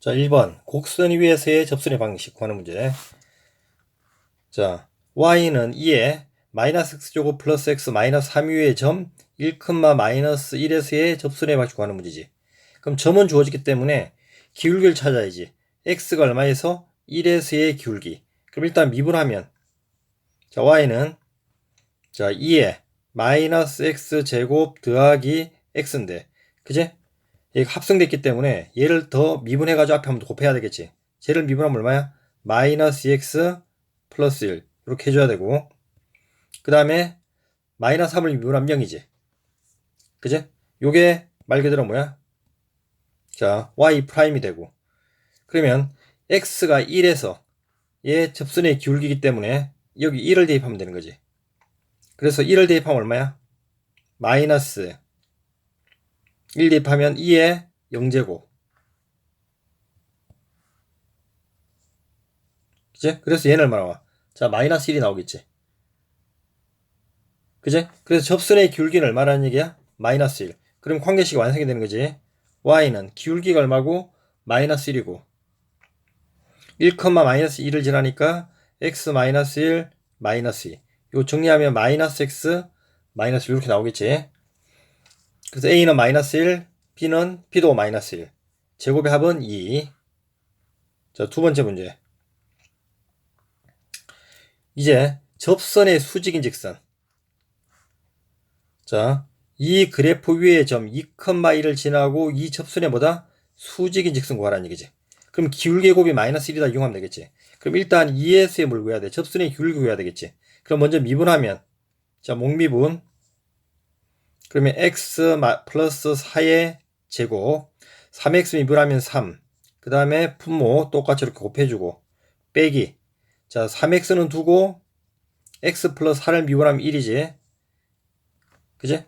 자, 1번. 곡선 위에서의 접선의 방식 구하는 문제. 자, y는 2에 마이너스 x제곱 플러스 x 마이너스 3위의 점 1, 마이너스 1에서의 접선의 방식 구하는 문제지. 그럼 점은 주어졌기 때문에 기울기를 찾아야지. x가 얼마에서 1에서의 기울기. 그럼 일단 미분하면 자, y는 자, 2에 마이너스 x제곱 더하기 x인데 그제? 얘가 합성됐기 때문에 얘를 더 미분해가지고 앞에 한번 곱해야 되겠지. 쟤를 미분하면 얼마야? 마이너스 2x 플러스 1 이렇게 해줘야 되고 그 다음에 마이너스 3을 미분하면 0이지. 그제? 요게 말 그대로 뭐야? 자, y 프라임이 되고 그러면 x가 1에서 얘 접선의 기울기이기 때문에 여기 1을 대입하면 되는 거지. 그래서 1을 대입하면 얼마야? 마이너스 1 대입하면 2의 0제곱. 그제? 그래서 얘는 얼마 나와? 자, 마이너스 1이 나오겠지. 그제? 그래서 접선의 기울기는 얼마라는 얘기야? 마이너스 1. 그럼 관계식이 완성이 되는 거지. y는 기울기가 얼마고? 마이너스 1이고 1, 마이너스 2를 지나니까 x 마이너스 1, 마이너스 2. 이거 정리하면 마이너스 x, 마이너스 1 이렇게 나오겠지. 그래서 a는 마이너스 1, b도 마이너스 1. 제곱의 합은 2. 자, 두 번째 문제. 이제 접선의 수직인 직선. 자, 이 그래프 위의 점 2,1을 지나고 이 접선의 뭐다? 수직인 직선 구하라는 얘기지. 그럼 기울기 곱이 마이너스 1이다 이용하면 되겠지. 그럼 일단 2에서의 뭘 구해야 돼? 접선의 기울기 구해야 되겠지. 그럼 먼저 미분하면 자, 목미분 그러면 x 플러스 4의 제곱 3x 미분하면 3. 그 다음에 분모 똑같이 이렇게 곱해주고 빼기 자, 3x는 두고 x 플러스 4를 미분하면 1이지. 그지?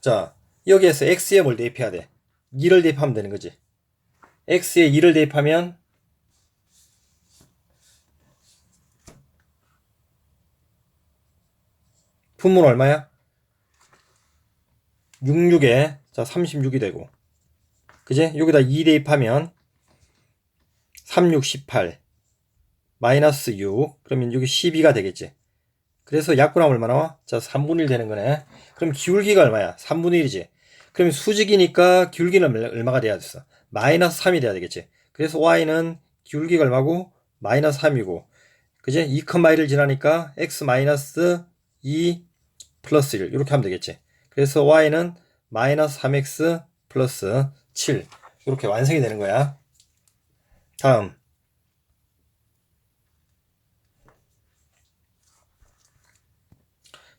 자, 여기에서 x에 뭘 대입해야 돼? 2를 대입하면 되는 거지. x에 2를 대입하면 분모는 얼마야? 66에 자 36이 되고 그지? 여기다 2 대입하면 3, 6, 18 마이너스 6 그러면 여기 12가 되겠지. 그래서 약분하면 얼마 나와? 자 3분의 1 되는 거네. 그럼 기울기가 얼마야? 3분의 1이지. 그럼 수직이니까 기울기는 얼마가 돼야 됐어? 마이너스 3이 돼야 되겠지. 그래서 y는 기울기가 얼마고? 마이너스 3이고 그지? 2,1을 지나니까 x 마이너스 2 플러스 1 이렇게 하면 되겠지. 그래서 y는 마이너스 3x 플러스 7 이렇게 완성이 되는 거야. 다음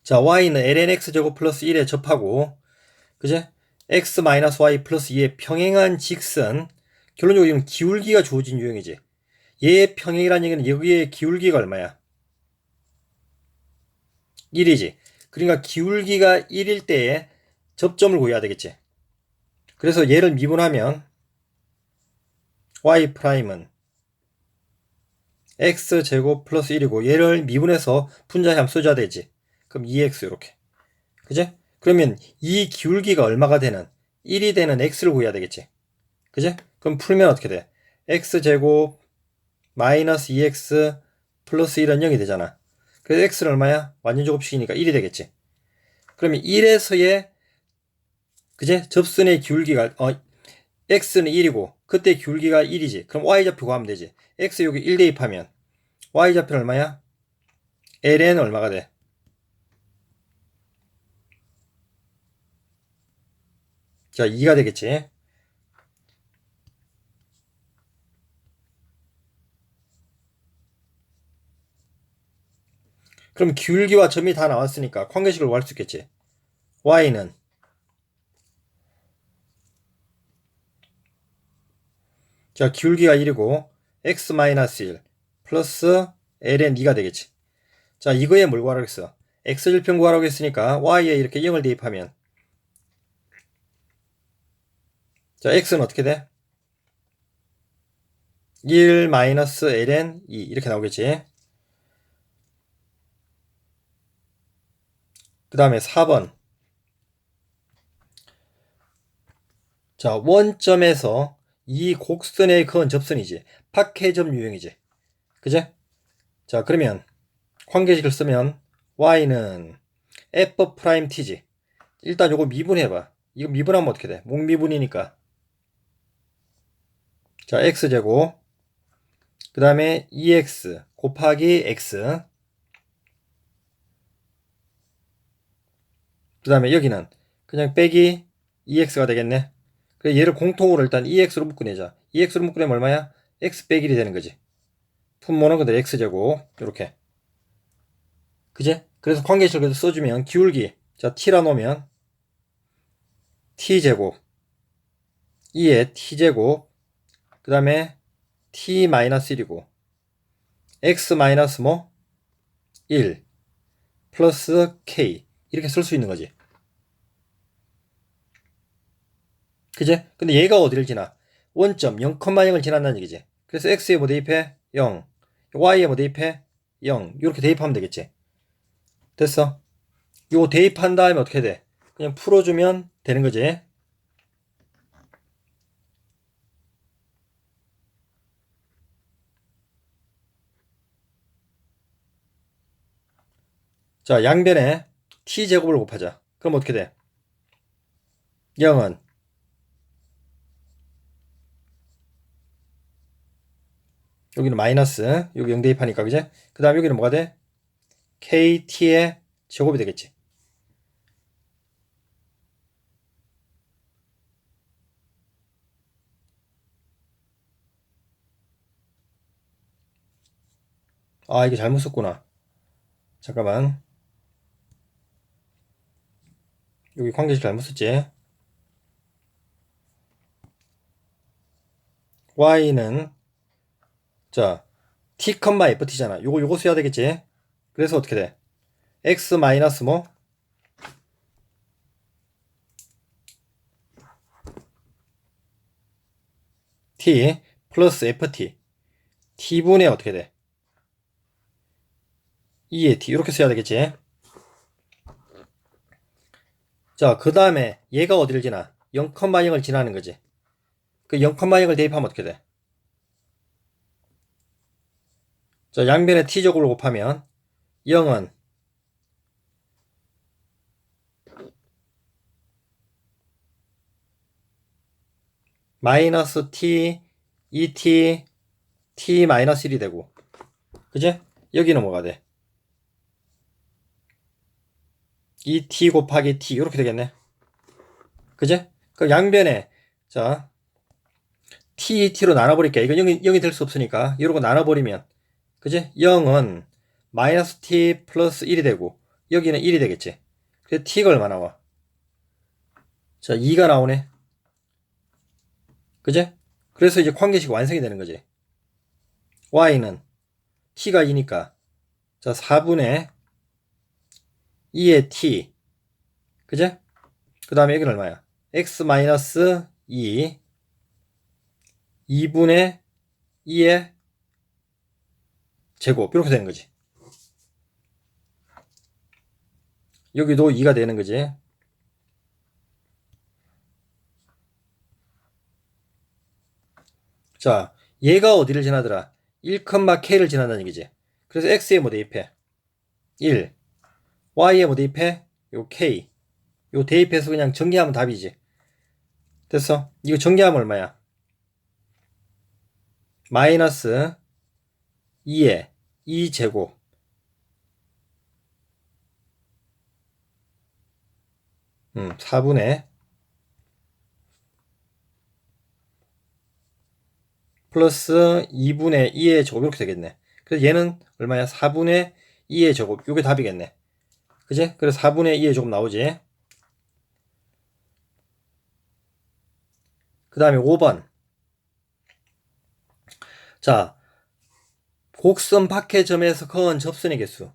자 y는 lnx 제곱 플러스 1에 접하고 그제? x 마이너스 y 플러스 2의 평행한 직선 결론적으로 이건 기울기가 주어진 유형이지. 얘의 평행이라는 얘기는 여기에 기울기가 얼마야? 1이지. 그러니까 기울기가 1일 때에 접점을 구해야 되겠지. 그래서 얘를 미분하면 y 프라임은 x제곱 플러스 1이고 얘를 미분해서 분자함 써줘야 되지. 그럼 2x 이렇게. 그제? 그러면 이 기울기가 얼마가 되는 1이 되는 x를 구해야 되겠지. 그제? 그럼 풀면 어떻게 돼? x제곱 마이너스 2x 플러스 1은 0이 되잖아. 그래서 x는 얼마야? 완전 제곱식이니까 1이 되겠지. 그러면 1에서의 그제? 접선의 기울기가 x는 1이고 그때 기울기가 1이지. 그럼 y좌표 구하면 되지. x 여기 1 대입하면 y좌표는 얼마야? ln 얼마가 돼? 자, 2가 되겠지. 그럼 기울기와 점이 다 나왔으니까 관계식을 구할 수 있겠지. y는 자, 기울기가 1이고 x-1 플러스 ln 2가 되겠지. 자, 이거에 뭘 구하라고 했어? x절편 구하라고 했으니까 y에 이렇게 0을 대입하면 자, x는 어떻게 돼? 1 마이너스 ln 2 이렇게 나오겠지. 그 다음에 4번 자, 원점에서 이 곡선에 그은 접선이지. 박해점 유형이지. 그제? 자, 그러면 관계식을 쓰면 y는 f 프라임 t지. 일단 요거 미분해봐. 이거 미분하면 어떻게 돼? 목미분이니까. 자, x제곱. 그 다음에 2x 곱하기 x. 그 다음에 여기는 그냥 빼기 2x가 되겠네. 그래, 얘를 공통으로 일단 2x로 묶어내자. 2x로 묶어내면 얼마야? x 빼기 1이 되는 거지. 분모는 그대로 x제곱. 요렇게. 그제? 그래서 관계식을 그래도 써주면 기울기. 자, t라 놓으면 t제곱 2에 t제곱 그 다음에 t-1이고 x 마이너스 뭐? 1 플러스 k 이렇게 쓸 수 있는 거지. 그제? 근데 얘가 어디를 지나? 원점 0,0을 지난다는 얘기지. 그래서 x에 뭐 대입해? 0 y에 뭐 대입해? 0 이렇게 대입하면 되겠지. 됐어? 요거 대입한 다음에 어떻게 돼? 그냥 풀어주면 되는 거지. 자, 양변에 t제곱을 곱하자. 그럼 어떻게 돼? 0은 여기는 마이너스 여기 0 대입하니까 그제? 그 다음 여기는 뭐가 돼? kt의 제곱이 되겠지. 아, 이게 잘못 썼구나. 잠깐만. 여기 관계식 잘못 썼지. y는 자 t, ft잖아. 요거 써야 되겠지. 그래서 어떻게 돼? x 마이너스 뭐? t 플러스 ft t분의 어떻게 돼? 2의 t 이렇게 써야 되겠지. 자, 그 다음에 얘가 어디를 지나? 0,0을 지나는 거지. 그 0,0을 대입하면 어떻게 돼? 자, 양변에 t제곱을 곱하면 0은 마이너스 t 2t t 마이너스 1이 되고 그제? 여기는 뭐가 돼? 2t 곱하기 t 이렇게 되겠네. 그제? 그 양변에 자 t로 나눠버릴게. 이건 0이 될 수 없으니까 이러고 나눠버리면 그제? 0은 마이너스 t 플러스 1이 되고 여기는 1이 되겠지. 그래서 t가 얼마 나와? 자 2가 나오네. 그제? 그래서 이제 관계식 완성이 되는 거지. y는 t가 2니까 자 4분의 2의 t 그제? 그 다음에 여기는 얼마야? x 마이너스 2 2분의 2의 제곱 이렇게 되는 거지. 여기도 2가 되는 거지. 자, 얘가 어디를 지나더라? 1,k를 지난다는 얘기지. 그래서 x에 뭐 대입해? 1. y에 뭐 대입해? 요 k. 요 대입해서 그냥 전개하면 답이지. 됐어? 이거 전개하면 얼마야? 마이너스 2에 2제곱 4분의 플러스 2분의 2의 제곱 이렇게 되겠네. 그래서 얘는 얼마야? 4분의 2의 제곱. 요게 답이겠네. 그지? 그래서 4분의 2의 제곱 나오지. 그 다음에 5번. 자, 곡선 박해점에서 그은 접선의 개수.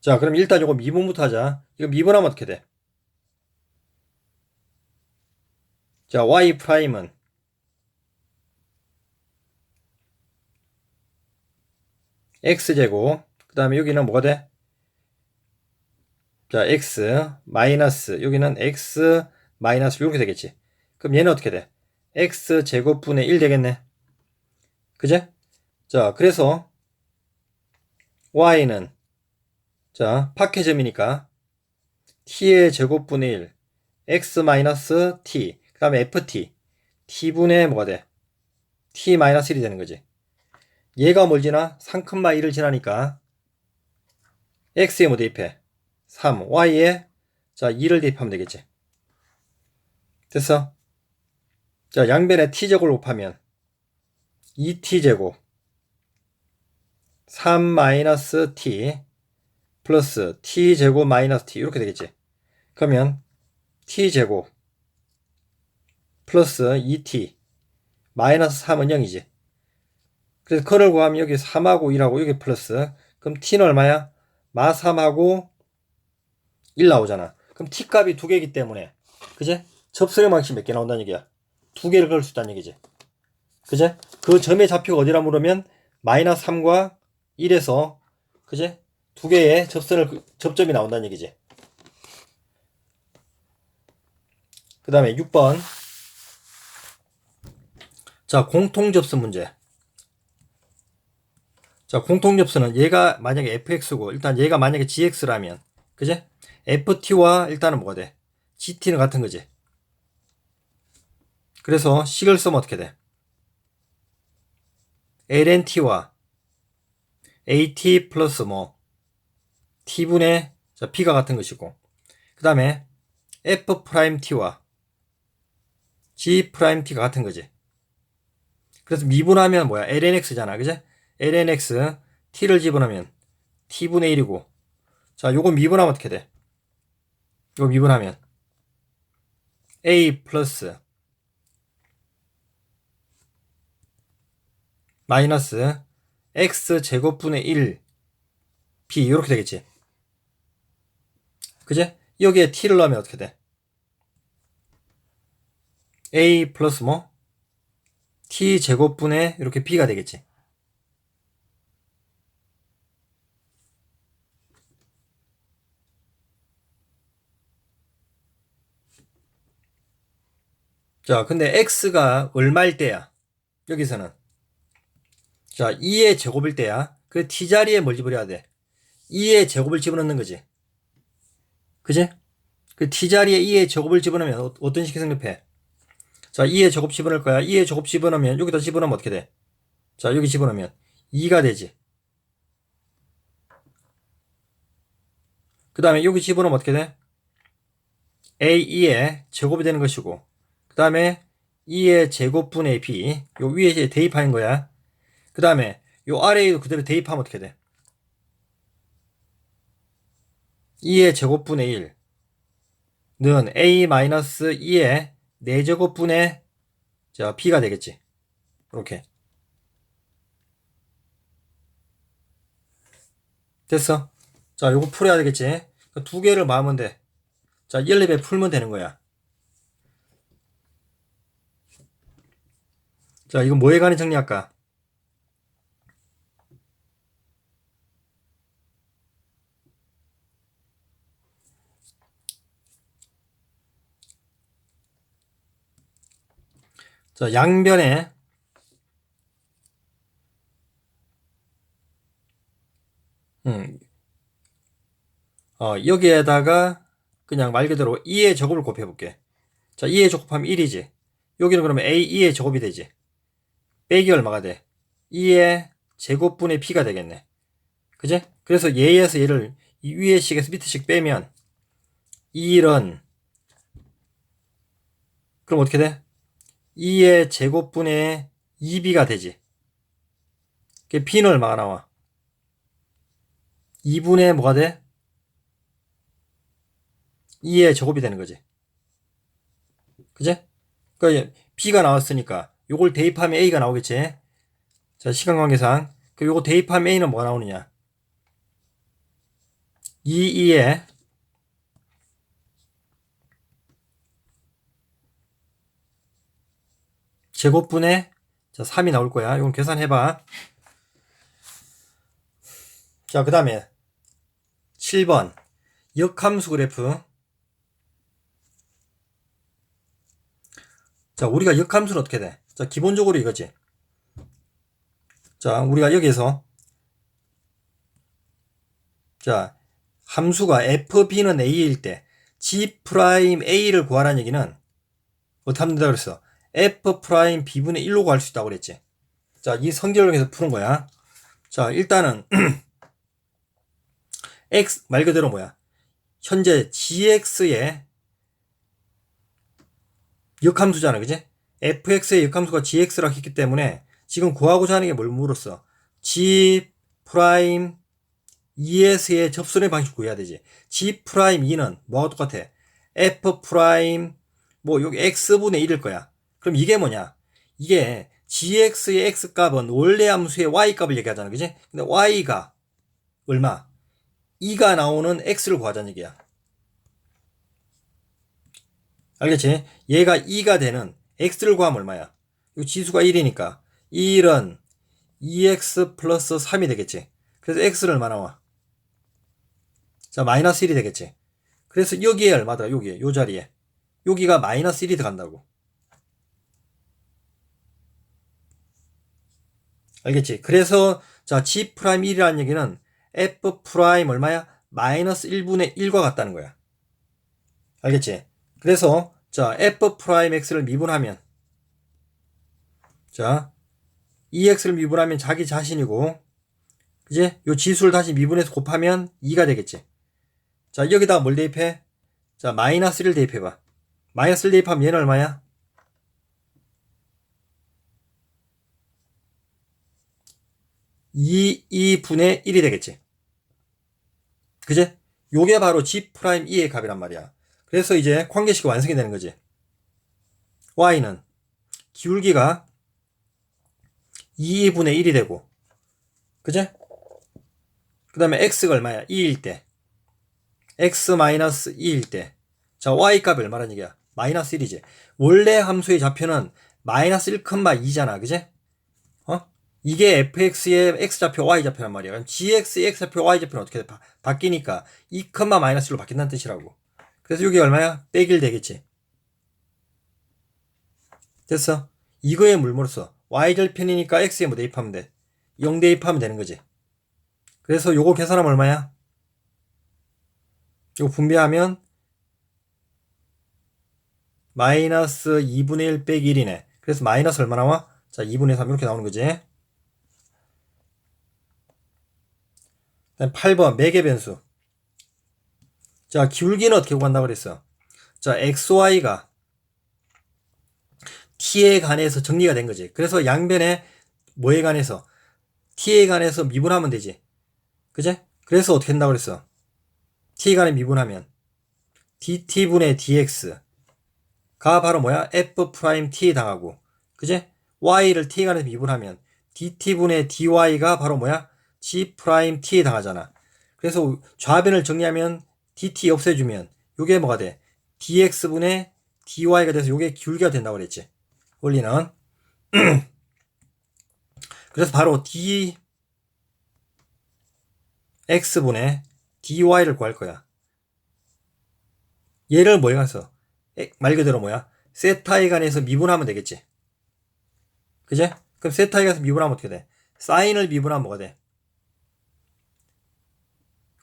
자, 그럼 일단 요거 미분부터 하자. 이거 미분하면 어떻게 돼? 자, y 프라임은 x제곱 그 다음에 여기는 뭐가 돼? 자, x 마이너스 여기는 x 마이너스 이렇게 되겠지. 그럼 얘는 어떻게 돼? x 제곱분의 1 되겠네. 그제? 자, 그래서 y는 자, 파괴점이니까 t의 제곱분의 1 x 마이너스 t 그 다음에 ft t분의 뭐가 돼? t 마이너스 1이 되는 거지. 얘가 뭘 지나? 3,1을 지나니까 x에 뭐 대입해? 3 y에 자 2를 대입하면 되겠지. 됐어? 자, 양변에 t제곱을 곱하면 2t제곱 3 마이너스 t 플러스 t제곱 마이너스 t 이렇게 되겠지. 그러면 t제곱 플러스 2t 마이너스 3은 0이지. 그래서 그를 구하면 여기 3하고 1하고 여기 플러스 그럼 t는 얼마야? 마 3하고 1 나오잖아. 그럼 t 값이 두 개이기 때문에 그제? 접선의 방식 몇 개 나온다는 얘기야? 두 개를 그을 수 있다는 얘기지. 그제? 그 점의 좌표가 어디라 물으면 마이너스 3과 1에서 그제? 두 개의 접점이 나온다는 얘기지. 그 다음에 6번 자, 공통접수 문제. 자, 공통접수는 얘가 만약에 fx고 일단 얘가 만약에 gx라면 그제? ft와 일단은 뭐가 돼? gt는 같은 거지. 그래서 식을 쓰면 어떻게 돼? lnt와 at 플러스 뭐 t분의 자, b가 같은 것이고 그 다음에 f't와 g't가 같은 거지. 그래서 미분하면 뭐야? lnx잖아. 그제? lnx t를 집어넣으면 t분의 1이고 자, 요거 미분하면 어떻게 돼? 요거 미분하면 a 플러스 마이너스 x 제곱분의 1 b 이렇게 되겠지. 그제? 여기에 t를 넣으면 어떻게 돼? a 플러스 뭐? t 제곱분의 이렇게 b가 되겠지. 자, 근데 x가 얼마일 때야? 여기서는 자, 2의 제곱일 때야. 그 t자리에 뭘 집어넣어야 돼? 2의 제곱을 집어넣는 거지. 그지? 그 t자리에 2의 제곱을 집어넣으면 어떤 식이 성립해? 자, 2의 제곱 집어넣을 거야. 2의 제곱 집어넣으면 여기다 집어넣으면 어떻게 돼? 자, 여기 집어넣으면 2가 되지. 그 다음에 여기 집어넣으면 어떻게 돼? a2의 제곱이 되는 것이고 그 다음에 2의 제곱분의 b 요 위에 대입하는 거야. 그 다음에 요 아래에도 그대로 대입하면 어떻게 돼? 2의 제곱분의 1는 a-2의 4제곱분의 자, b가 되겠지. 이렇게 됐어. 자, 요거 풀어야 되겠지. 두 개를 모으면 돼. 자, 1렙에 풀면 되는 거야. 자, 이거 뭐에 관해 정리할까? 자, 양변에 여기에다가 그냥 말 그대로 2의 제곱을 곱해볼게. 자, 2의 제곱하면 1이지. 여기는 그러면 a 2의 제곱이 되지. 빼기 얼마가 돼? 2의 제곱분의 b가 되겠네. 그지? 그래서 얘에서 얘를 이 위의 식에서 밑에 식 빼면 1은 그럼 어떻게 돼? 2의 제곱분의 2b가 되지. 그 b는 얼마가 나와? 2분의 뭐가 돼? 2의 제곱이 되는 거지. 그지? 그러니까 b가 나왔으니까 요걸 대입하면 a가 나오겠지. 자, 시간 관계상 그 요거 대입하면 a는 뭐가 나오느냐? 2의 제곱분의 자, 3이 나올 거야. 이건 계산해봐. 자, 그 다음에 7번 역함수 그래프. 자, 우리가 역함수는 어떻게 돼? 자, 기본적으로 이거지. 자, 우리가 여기에서 자, 함수가 fb는 a일 때 g'a를 구하라는 얘기는 어떻게 하면 된다 그랬어? f'b분의 1로 구할 수 있다고 그랬지. 자, 이 성질을 푸는 거야. 자, 일단은 x 말 그대로 뭐야? 현재 gx의 역함수잖아, 그지? fx의 역함수가 gx라고 했기 때문에 지금 구하고자 하는 게 뭘 물었어? g' 2에서의 접선의 방식 구해야 되지. g'2는 뭐하고 똑같아? f' 뭐 여기 x분의 1일 거야. 그럼 이게 뭐냐? 이게 gx의 x값은 원래 함수의 y값을 얘기하잖아, 그지? 근데 y가 얼마? 2가 나오는 x를 구하자는 얘기야. 알겠지? 얘가 2가 되는 x를 구하면 얼마야? 이 지수가 1이니까 1은 2x 플러스 3이 되겠지. 그래서 x는 얼마 나와? 자, 마이너스 1이 되겠지. 그래서 여기에 얼마더라? 여기에, 요 자리에. 여기가 마이너스 1이 들어간다고. 알겠지? 그래서 자, g'1이라는 얘기는 f' 얼마야? 마이너스 1분의 1과 같다는 거야. 알겠지? 그래서 자, f'x를 미분하면 자, 2x를 미분하면 자기 자신이고, 그지? 요 지수를 다시 미분해서 곱하면 2가 되겠지. 자, 여기다가 뭘 대입해? 자, 마이너스 1을 대입해봐. 마이너스 1 대입하면 얘는 얼마야? 2분의 1이 되겠지. 그지? 요게 바로 g'2의 값이란 말이야. 그래서 이제 관계식이 완성이 되는 거지. y는 기울기가 2분의 1이 되고, 그지? 그 다음에 x가 얼마야? 2일 때. x-2일 때. 자, y값이 얼마라는 얘기야? 마이너스 1이지. 원래 함수의 좌표는 마이너스 1,2잖아. 그지? 이게 fx의 x좌표, y좌표란 말이야. 그럼 gx의 x좌표, y좌표는 어떻게 돼? 바뀌니까 2, 마이너스 1로 바뀐다는 뜻이라고. 그래서 이게 얼마야? 빼길 되겠지. 됐어? 이거에 물 물었어. y절편이니까 x에 뭐 대입하면 돼? 0 대입하면 되는 거지. 그래서 요거 계산하면 얼마야? 요거 분배하면 마이너스 2분의 1 빼기 1이네. 그래서 마이너스 얼마 나와? 자, 2분의 3 이렇게 나오는 거지. 8번 매개 변수. 자, 기울기는 어떻게 구한다고 그랬어? 자, xy가 t에 관해서 정리가 된 거지. 그래서 양변에 뭐에 관해서? t에 관해서 미분하면 되지. 그제? 그래서 어떻게 된다고 그랬어? t에 관해 미분하면 dt분의 dx가 바로 뭐야? f't에 당하고, 그제? y를 t에 관해서 미분하면 dt분의 dy가 바로 뭐야? g't에 당하잖아. 그래서 좌변을 정리하면 dt 없애주면 요게 뭐가 돼? dx분의 dy가 돼서 요게 기울기가 된다고 그랬지. 원리는. 그래서 바로 dx분의 dy를 구할 거야. 얘를 뭐에 가서 말 그대로 뭐야? 세타에 관해서 미분하면 되겠지. 그제? 그럼 세타에 관해서 미분하면 어떻게 돼? 사인을 미분하면 뭐가 돼?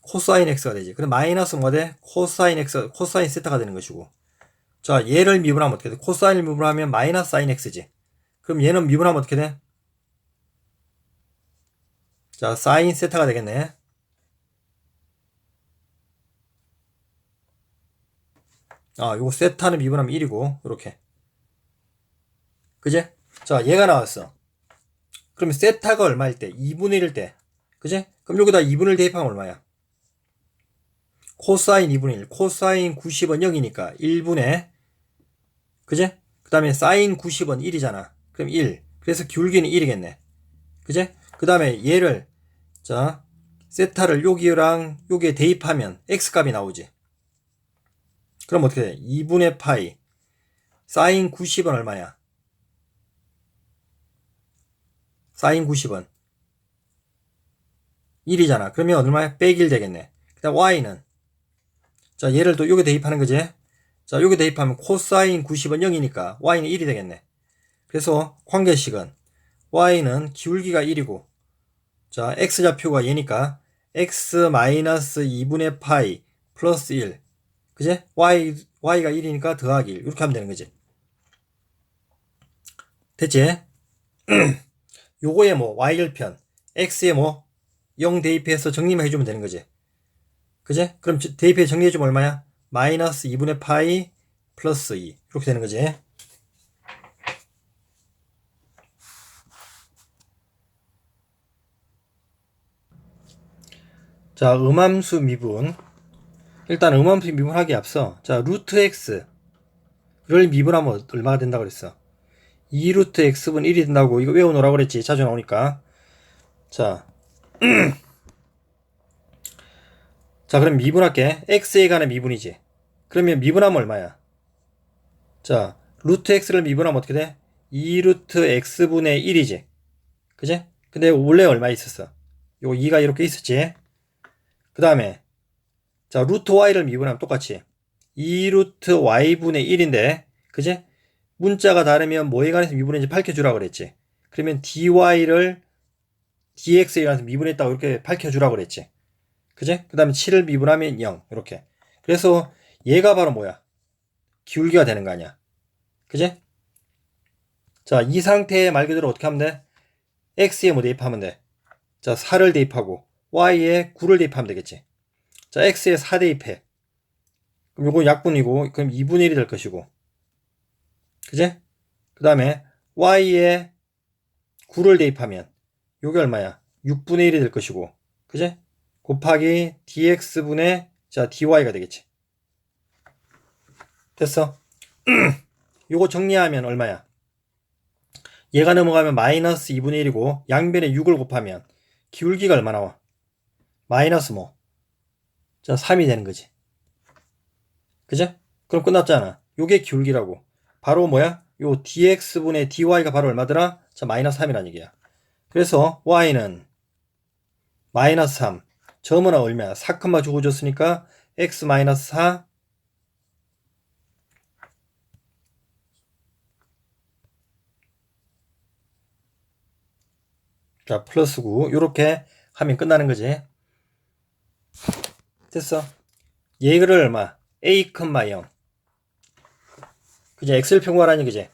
코사인 x가 되지. 그럼 마이너스 뭐가 돼? 코사인 x, 코사인 세타가 되는 것이고. 자, 얘를 미분하면 어떻게 돼? 코사인을 미분하면 마이너스 사인 x지. 그럼 얘는 미분하면 어떻게 돼? 자, 사인 세타가 되겠네. 요거 세타는 미분하면 1이고, 요렇게. 그제? 자, 얘가 나왔어. 그러면 세타가 얼마일 때? 2분의 1일 때. 그제? 그럼 여기다 2분의 1 대입하면 얼마야? 코사인 2분의 1. 코사인 90은 0이니까 1분의, 그제? 그 다음에 사인 90은 1이잖아. 그럼 1. 그래서 기울기는 1이겠네. 그제? 그 다음에 얘를, 자, 세타를 여기랑 여기에 대입하면 x값이 나오지. 그럼 어떻게 돼? 2분의 파이. 사인 90은 얼마야? 사인 90은 1이잖아. 그러면 얼마야? 100일 되겠네. 그 다음 y는, 자, 얘를 또 여기 대입하는 거지. 자, 여기 대입하면 코사인 90은 0이니까 y는 1이 되겠네. 그래서 관계식은 y는 기울기가 1이고, 자, x좌표가 얘니까 x-2분의 파이 플러스 1. 그제? y가 1이니까 더하기 1. 이렇게 하면 되는 거지. 됐지? 요거에 뭐 y절편, x에 뭐 0 대입해서 정리만 해주면 되는 거지. 그제? 그럼 대입해 정리해주면 얼마야? 마이너스 2분의 파이 플러스 2. 이렇게 되는 거지. 자, 음함수 미분. 일단 음함수 미분하기 앞서, 자, 루트 x를 미분하면 얼마가 된다고 그랬어? 2루트 x분 1이 된다고 이거 외워놓으라고 그랬지. 자주 나오니까. 자, 자, 그럼 미분할게. x에 관한 미분이지. 그러면 미분하면 얼마야? 자, 루트 x를 미분하면 어떻게 돼? 2루트 x분의 1이지. 그지? 근데 원래 얼마 있었어? 요 2가 이렇게 있었지. 그 다음에, 자, 루트 y를 미분하면 똑같이 2루트 y분의 1인데, 그지? 문자가 다르면 뭐에 관해서 미분했는지 밝혀주라고 그랬지. 그러면 dy를 dx에 관해서 미분했다고 이렇게 밝혀주라고 그랬지. 그지? 그 다음에 7을 미분하면 0. 이렇게. 그래서 얘가 바로 뭐야? 기울기가 되는 거 아니야. 그지? 자, 이 상태에 말 그대로 어떻게 하면 돼? x에 뭐 대입하면 돼? 자, 4를 대입하고 y에 9를 대입하면 되겠지. 자, x에 4 대입해. 그럼 요거 약분이고, 그럼 2분의 1이 될 것이고. 그지? 그 다음에 y에 9를 대입하면 요게 얼마야? 6분의 1이 될 것이고. 그지? 곱하기 dx분의, 자, dy가 되겠지. 됐어? 요거 정리하면 얼마야? 얘가 넘어가면 마이너스 2분의 1이고 양변에 6을 곱하면 기울기가 얼마 나와? 마이너스 뭐? 자, 3이 되는 거지. 그죠? 그럼 끝났잖아. 요게 기울기라고. 바로 뭐야? 요 dx분의 dy가 바로 얼마더라? 자, 마이너스 3이라는 얘기야. 그래서 y는 마이너스 3. 점은 얼마야? 4, 주고 줬으니까 x 마이너스 4. 자, 플러스 9. 요렇게 하면 끝나는 거지. 됐어. 얘를 얼마? a, 0. 그제? 엑셀 평구하라는 얘기지.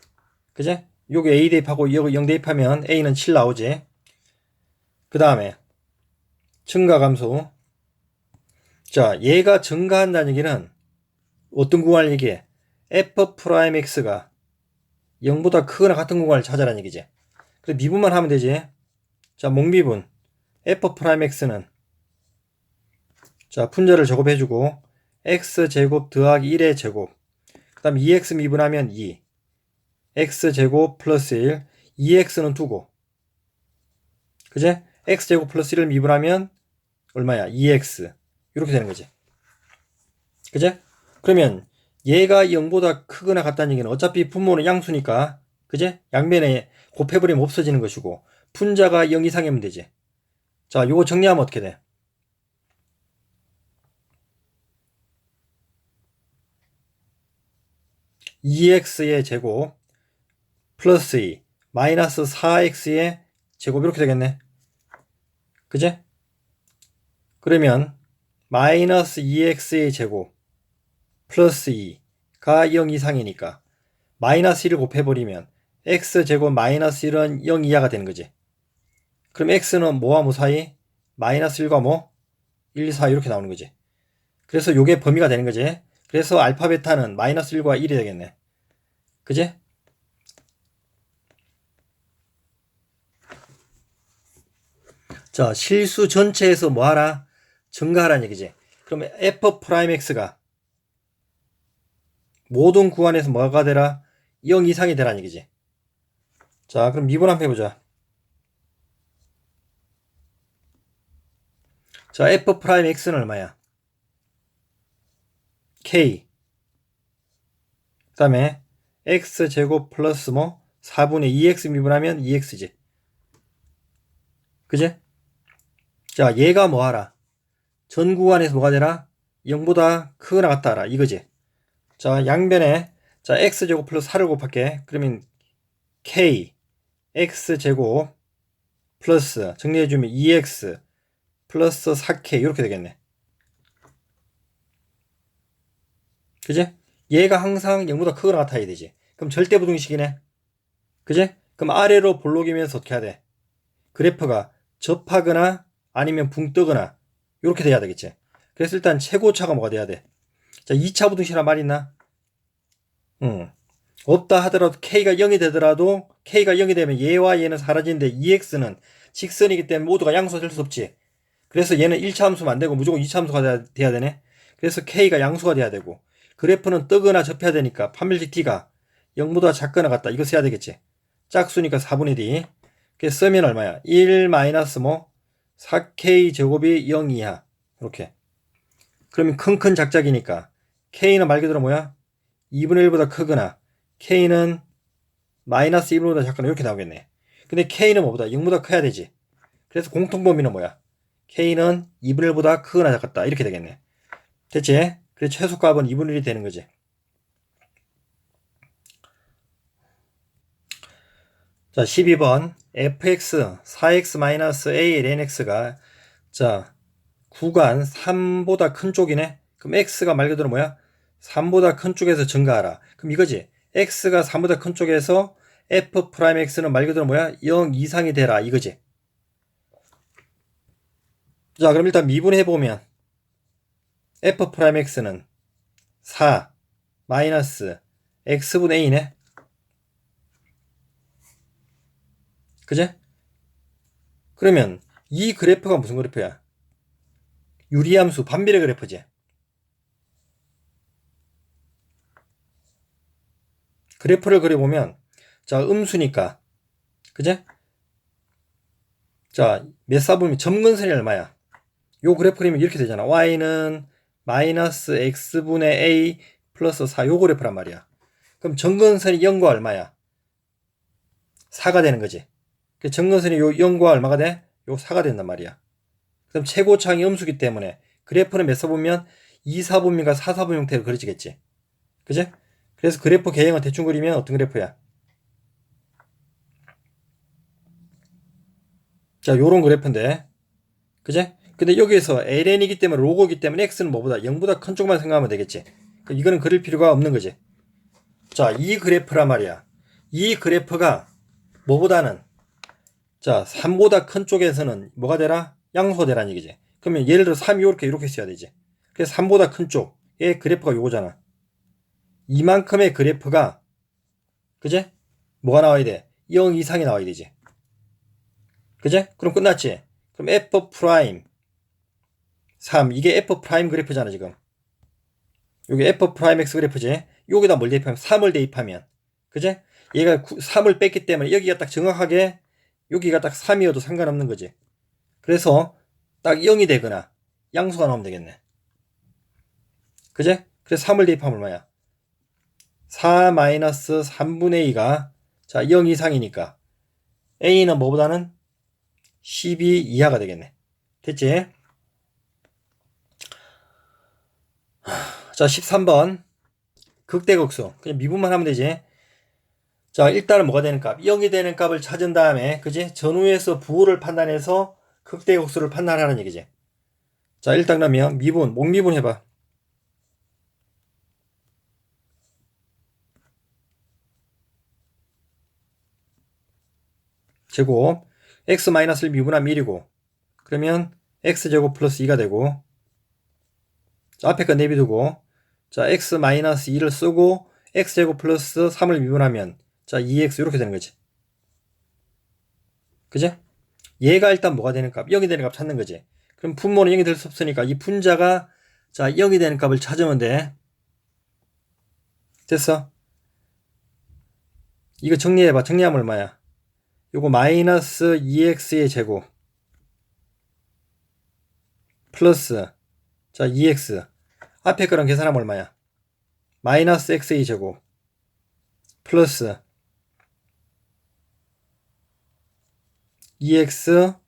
그제? 요게 a 대입하고 요거 0 대입하면 a는 7 나오지. 그 다음에 증가 감소. 자, 얘가 증가한다는 얘기는 어떤 구간을 얘기해? f'x가 0보다 크거나 같은 구간을 찾아라는 얘기지. 그래 미분만 하면 되지. 자, 목미분 f'x는 자, 분자를 제곱해주고 x제곱 더하기 1의 제곱. 그 다음 2x 미분하면 2. x제곱 플러스 1. 2x는 두고. 그제? x제곱 플러스 1을 미분하면 얼마야? 2x. 이렇게 되는 거지. 그제? 그러면 얘가 0보다 크거나 같다는 얘기는 어차피 분모는 양수니까, 그제? 양변에 곱해버리면 없어지는 것이고, 분자가 0 이상이면 되지. 자, 요거 정리하면 어떻게 돼? 2x의 제곱 플러스 2 마이너스 4x의 제곱 이렇게 되겠네. 그제? 그러면 마이너스 2x의 제곱 플러스 2가 0 이상이니까 마이너스 1을 곱해버리면 x제곱 마이너스 1은 0 이하가 되는 거지. 그럼 x는 뭐와 뭐 사이? 마이너스 1과 뭐? 1, 4 이렇게 나오는 거지. 그래서 요게 범위가 되는 거지. 그래서 알파 베타는 마이너스 1과 1이 되겠네. 그지? 자, 실수 전체에서 뭐 하라? 증가하라는 얘기지. 그러면 f'x가 모든 구간에서 뭐가 되라? 0 이상이 되라는 얘기지. 자, 그럼 미분 한번 해보자. 자, f'x는 얼마야? k. 그 다음에 x제곱 플러스 뭐? 4분의 2x 미분하면 2x지. 그지? 자, 얘가 뭐하라? 전 구간에서 뭐가 되라? 0보다 크거나 같다 하라. 이거지. 자, 양변에 자 x제곱 플러스 4를 곱할게. 그러면 k x제곱 플러스 정리해주면 2x 플러스 4k 이렇게 되겠네. 그지? 얘가 항상 0보다 크거나 같아야 되지. 그럼 절대부등식이네. 그지? 그럼 아래로 볼록이면서 어떻게 해야 돼? 그래프가 접하거나 아니면 붕 뜨거나 이렇게 돼야 되겠지. 그래서 일단 최고차가 뭐가 돼야 돼? 자, 2차 부등식이란 말 있나? 없다 하더라도 k가 0이 되더라도 k가 0이 되면 얘와 얘는 사라지는데 2x는 직선이기 때문에 모두가 양수가 될 수 없지. 그래서 얘는 1차 함수면 안 되고 무조건 2차 함수가 돼야 되네. 그래서 k가 양수가 돼야 되고 그래프는 뜨거나 접해야 되니까 판별식 t가 0보다 작거나 같다. 이거 써야 되겠지. 짝수니까 4분의 d. 그래서 쓰면 얼마야? 1 마이너스 뭐 4k 제곱이 0 이하. 이렇게. 그러면 큰 작작이니까 k는 말 그대로 뭐야? 2분의 1보다 크거나 k는 마이너스 1보다 작거나 이렇게 나오겠네. 근데 k는 뭐보다? 0보다 커야 되지. 그래서 공통범위는 뭐야? k는 2분의 1보다 크거나 작다. 이렇게 되겠네. 됐지? 그래서 최소값은 2분의 1이 되는 거지. 자, 12번 fx 4x-a ln x가 자 구간 3보다 큰 쪽이네. 그럼 x가 말 그대로 뭐야? 3보다 큰 쪽에서 증가하라. 그럼 이거지. x가 3보다 큰 쪽에서 f'x는 말 그대로 뭐야? 0 이상이 되라. 이거지. 자, 그럼 일단 미분해보면 f'x는 4 마이너스 x분의 a네. 그제? 그러면 이 그래프가 무슨 그래프야? 유리함수 반비례 그래프지. 그래프를 그려보면 자 음수니까 그제? 자 몇 사분면 점근선이 얼마야? 요 그래프 그리면 이렇게 되잖아. y는 마이너스 x분의 a 플러스 4 요 그래프란 말이야. 그럼 점근선이 0과 얼마야? 4가 되는 거지. 점근선이 요 0과 얼마가 돼? 요 4가 된단 말이야. 그럼 최고차항이 음수기 때문에 그래프는 몇 사분면 2사분면과 4사분 형태로 그려지겠지. 그제? 그래서 그래프 개형을 대충 그리면 어떤 그래프야? 자, 요런 그래프인데. 그제? 근데 여기에서 ln이기 때문에 로고이기 때문에 x는 뭐보다 0보다 큰 쪽만 생각하면 되겠지. 이거는 그릴 필요가 없는 거지. 자, 이 그래프란 말이야. 이 그래프가 뭐보다는 자, 3보다 큰 쪽에서는 뭐가 되라? 양수가 되라는 얘기지. 그러면 예를 들어 3이 이렇게 써야 되지. 그래서 3보다 큰 쪽의 그래프가 요거잖아. 이만큼의 그래프가 그제? 뭐가 나와야 돼? 0 이상이 나와야 되지. 그제? 그럼 끝났지? 그럼 f 프라임 3 이게 f 프라임 그래프잖아 지금. 여기 f 프라임 x 그래프지. 여기다 뭘 대입하면 3을 대입하면 그제? 얘가 3을 뺐기 때문에 여기가 딱 정확하게 여기가 딱 3이어도 상관없는 거지. 그래서 딱 0이 되거나 양수가 나오면 되겠네. 그제? 그래서 3을 대입하면 얼마야? 4 마이너스 3분의 2가 자 0 이상이니까 a는 뭐보다는 12 이하가 되겠네. 됐지? 자 13번 극대극수 그냥 미분만 하면 되지. 자 일단은 뭐가 되는 값? 0이 되는 값을 찾은 다음에 그지? 전후에서 부호를 판단해서 극대극수를 판단하라는 얘기지. 자 일단 그러면 미분 목미분 해봐. 제곱 x-1을 미분하면 1이고 그러면 x제곱 플러스 2가 되고 자, 앞에 거 내비두고 자 x-2를 쓰고 x제곱 플러스 3을 미분하면 자 2x 이렇게 되는 거지. 그죠? 얘가 일단 뭐가 되는 값? 0이 되는 값 찾는 거지. 그럼 분모는 0이 될 수 없으니까 이 분자가 자 0이 되는 값을 찾으면 돼. 됐어? 이거 정리해봐. 정리하면 얼마야? 요거 마이너스 2x의 제곱 플러스 자 2x 앞에 거랑 계산하면 얼마야? 마이너스 x의 제곱 플러스 2x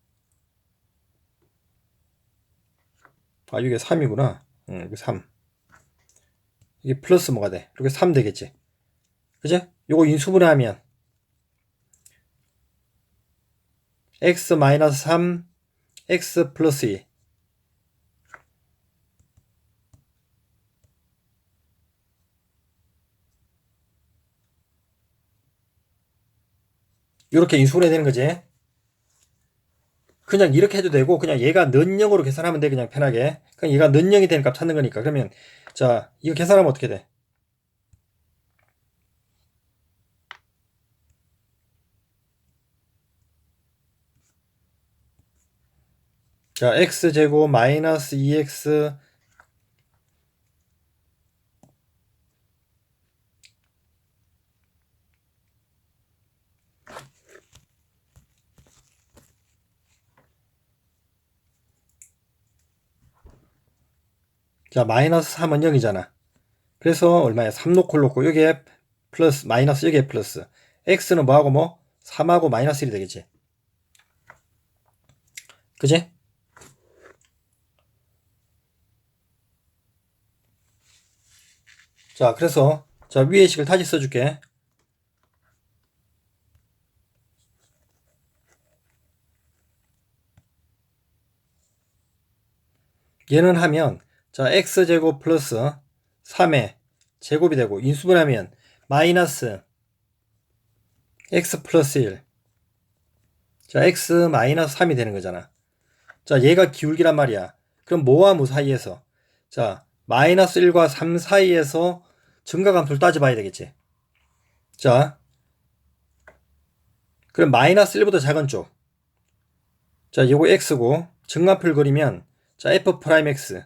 아, 이게 3이구나. 여기 3. 이게 플러스 뭐가 돼? 이렇게 3 되겠지. 그지? 요거 인수분해하면 x 마이너스 3, x 플러스 2. 이렇게 인수분해 되는 거지. 그냥 이렇게 해도 되고, 그냥 얘가 는영으로 계산하면 돼. 그냥 편하게. 그냥 얘가 는영이 되는 값 찾는 거니까. 그러면, 자, 이거 계산하면 어떻게 돼? 자, x제곱 마이너스 2x 자, 마이너스 3은 0이잖아. 그래서 얼마야? 3 놓고 여기에 플러스, 마이너스 여기에 플러스. x는 뭐하고 뭐? 3하고 마이너스 1이 되겠지. 그지? 자, 그래서, 자, 위의 식을 다시 써줄게. 얘는 하면, 자, x제곱 플러스 3의 제곱이 되고, 인수분하면, 마이너스 x 플러스 1. 자, x 마이너스 3이 되는 거잖아. 자, 얘가 기울기란 말이야. 그럼 뭐와 뭐 사이에서? 자, 마이너스 1과 3 사이에서 증가감수를 따져봐야 되겠지. 자, 그럼 마이너스 1보다 작은 쪽. 자, 요거 x고, 증가표를 그리면, 자, f 프라임 x.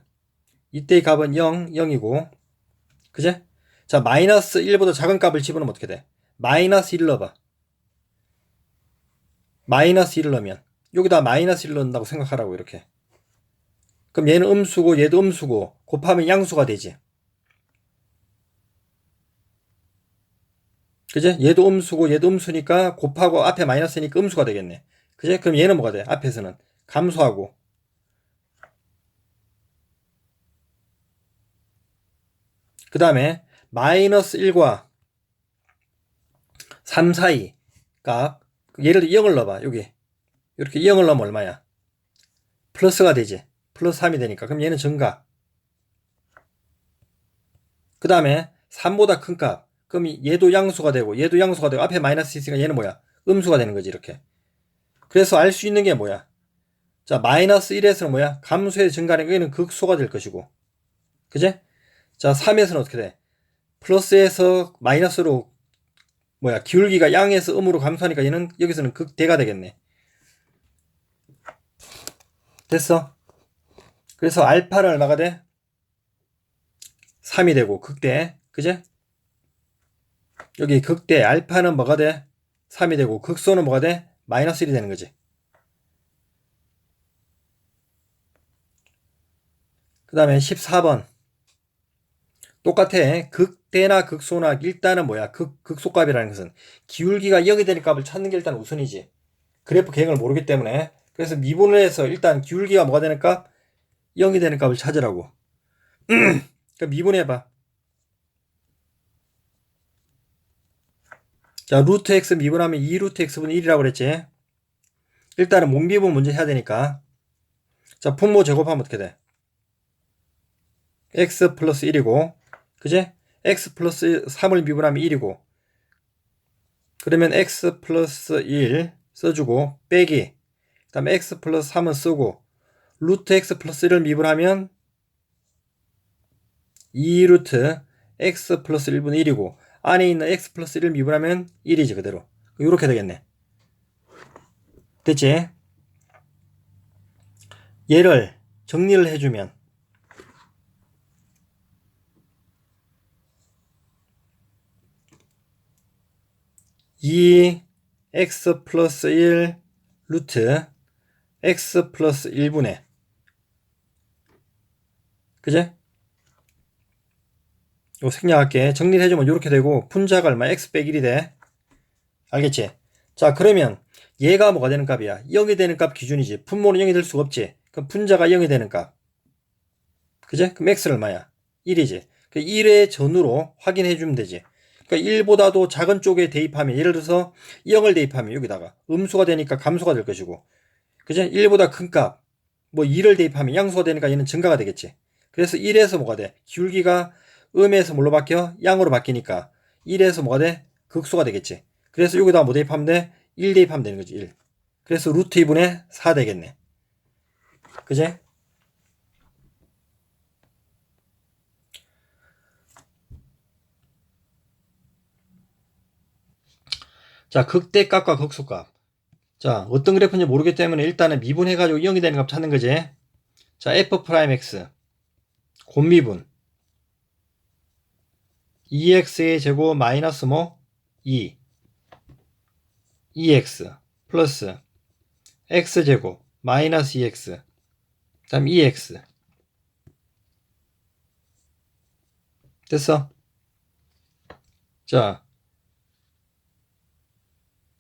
이때의 값은 0, 0이고, 그제? 자, 마이너스 1보다 작은 값을 집어넣으면 어떻게 돼? 마이너스 1 넣어봐. 마이너스 1을 넣으면, 여기다 마이너스 1 넣는다고 생각하라고, 이렇게. 그럼 얘는 음수고, 얘도 음수고, 곱하면 양수가 되지. 그제? 얘도 음수고, 얘도 음수니까, 곱하고 앞에 마이너스니까 음수가 되겠네. 그제? 그럼 얘는 뭐가 돼? 앞에서는 감소하고. 그 다음에, 마이너스 1과 3 사이 값, 예를 들어 0을 넣어봐, 여기. 이렇게 0을 넣으면 얼마야? 플러스가 되지. 플러스 3이 되니까. 그럼 얘는 증가. 그 다음에 3보다 큰 값. 그럼 얘도 양수가 되고 얘도 양수가 되고 앞에 마이너스 있으니까 얘는 뭐야? 음수가 되는 거지, 이렇게. 그래서 알 수 있는 게 뭐야? 자, 마이너스 1에서는 뭐야? 감소의 증가는 얘는 극소가 될 것이고. 그제? 자, 3에서는 어떻게 돼? 플러스에서 마이너스로 뭐야? 기울기가 양에서 음으로 감소하니까 얘는 여기서는 극대가 되겠네. 됐어? 그래서 알파는 얼마가 돼? 3이 되고 극대. 그제? 여기 극대 알파는 뭐가 돼? 3이 되고 극소는 뭐가 돼? 마이너스 1이 되는 거지. 그 다음에 14번 똑같아. 극대나 극소나 일단은 뭐야? 극소값이라는 것은 기울기가 0이 되는 값을 찾는 게 일단 우선이지. 그래프 계획을 모르기 때문에. 그래서 미분을 해서 일단 기울기가 뭐가 되는 값? 0이 되는 값을 찾으라고. 그러니까 미분해봐. 자, 루트 x 미분하면 2루트 x분의 1이라고 그랬지. 일단은 몽미분 먼저 해야 되니까. 자, 분모 제곱하면 어떻게 돼? x 플러스 1이고, 그제? x 플러스 3을 미분하면 1이고, 그러면 x 플러스 1 써주고, 빼기, 그 다음에 x 플러스 3은 쓰고, 루트 x 플러스 1을 미분하면 2루트 x 플러스 1분의 1이고, 안에 있는 x 플러스 1을 미분하면 1이지, 그대로. 이렇게 되겠네. 됐지? 얘를 정리를 해주면, 2 x 플러스 1 루트 x 플러스 1분의, 그제? 이거 생략할게. 정리를 해주면 이렇게 되고 분자가 얼마? x 빼기 1이 돼. 알겠지? 자, 그러면 얘가 뭐가 되는 값이야? 0이 되는 값 기준이지. 분모는 0이 될 수가 없지. 그럼 분자가 0이 되는 값. 그제? 그럼 x는 얼마야? 1이지. 그 1의 전후로 확인해 주면 되지. 그러니까 1보다도 작은 쪽에 대입하면, 예를 들어서 0을 대입하면 여기다가 음수가 되니까 감소가 될 것이고, 그제? 1보다 큰 값, 뭐 2를 대입하면 양수가 되니까 얘는 증가가 되겠지. 그래서 1에서 뭐가 돼? 기울기가 음에서 뭘로 바뀌어? 양으로 바뀌니까 1에서 뭐가 돼? 극소가 되겠지. 그래서 여기다 뭐 대입하면 돼? 1 대입하면 되는 거지, 1. 그래서 루트 2분의 4 되겠네. 그제? 자, 극대값과 극소값. 자, 어떤 그래프인지 모르기 때문에 일단은 미분해가지고 0이 되는 값 찾는 거지. 자, f'(x) 곱미분 2x의 제곱 마이너스 뭐? 2 2x 플러스 x제곱 마이너스 2x 그 다음 2x 됐어? 자,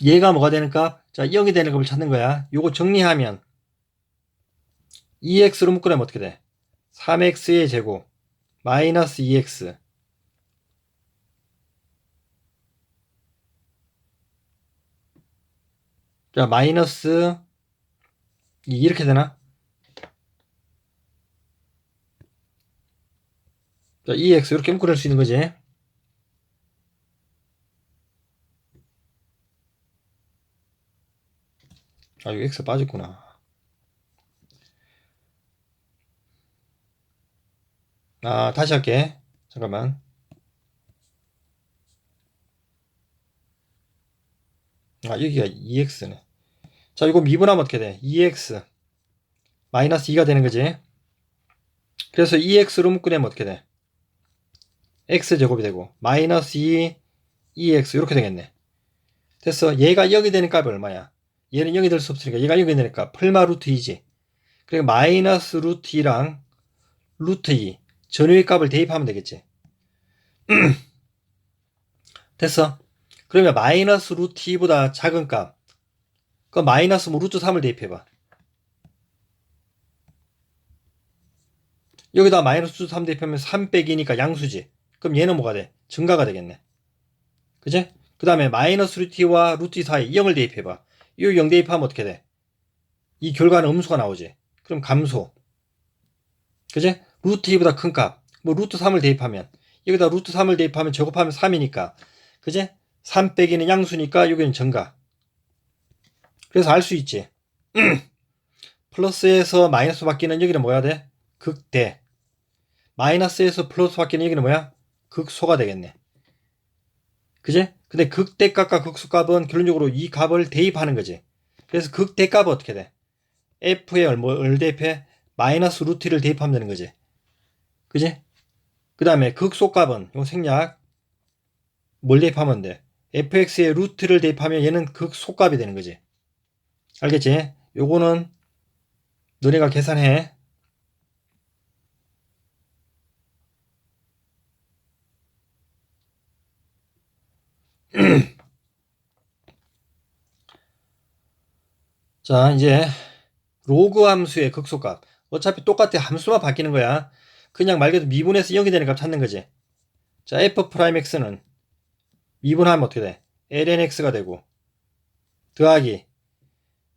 얘가 뭐가 되는 값? 자, 0이 되는 값을 찾는 거야. 요거 정리하면 2x로 묶으려면 어떻게 돼? 3x의 제곱 마이너스 2x 자, 마이너스 이렇게 되나? 자, 2x 이렇게 묶어낼 수 있는 거지. 아, 이거 x 빠졌구나. 아, 다시 할게. 잠깐만. 아, 여기가 2x네. 자, 이거 미분하면 어떻게 돼? 2x 마이너스 2가 되는 거지. 그래서 2x로 묶으려면 어떻게 돼? x제곱이 되고 마이너스 2x 이렇게 되겠네. 됐어. 얘가 0이 되는 값이 얼마야? 얘는 0이 될 수 없으니까 얘가 0이 되니까 풀마 루트 2지. 그리고 마이너스 루트 2랑 루트 2 전위의 값을 대입하면 되겠지. 됐어. 그러면 마이너스 루트 2보다 작은 값, 그 마이너스 뭐 루트 3을 대입해봐. 여기다 마이너스 루트 3 대입하면 3 빼기니까 양수지. 그럼 얘는 뭐가 돼? 증가가 되겠네. 그지? 그 다음에 마이너스 루트 2와 루트 2 사이 0을 대입해봐. 이 0 대입하면 어떻게 돼? 이 결과는 음수가 나오지. 그럼 감소. 그지? 루트 2보다 큰 값. 뭐 루트 3을 대입하면 여기다 루트 3을 대입하면 제곱하면 3이니까. 그지? 3 빼기는 양수니까 여기는 증가. 그래서 알 수 있지. 플러스에서 마이너스 바뀌는 여기는 뭐야 돼? 극대. 마이너스에서 플러스 바뀌는 여기는 뭐야? 극소가 되겠네. 그지? 근데 극대값과 극소값은 결론적으로 이 값을 대입하는 거지. 그래서 극대값은 어떻게 돼? f에 뭘 대입해? 마이너스 루트 1을 대입하면 되는 거지. 그지? 그 다음에 극소값은 요 생략 뭘 대입하면 돼? fx의 루트를 대입하면 얘는 극소값이 되는 거지. 알겠지? 요거는 너네가 계산해. 자, 이제 로그 함수의 극소값. 어차피 똑같아. 함수만 바뀌는 거야. 그냥 말 그대로 미분해서 0이 되는 값 찾는 거지. 자, f'x는 미분하면 어떻게 돼? ln x가 되고 더하기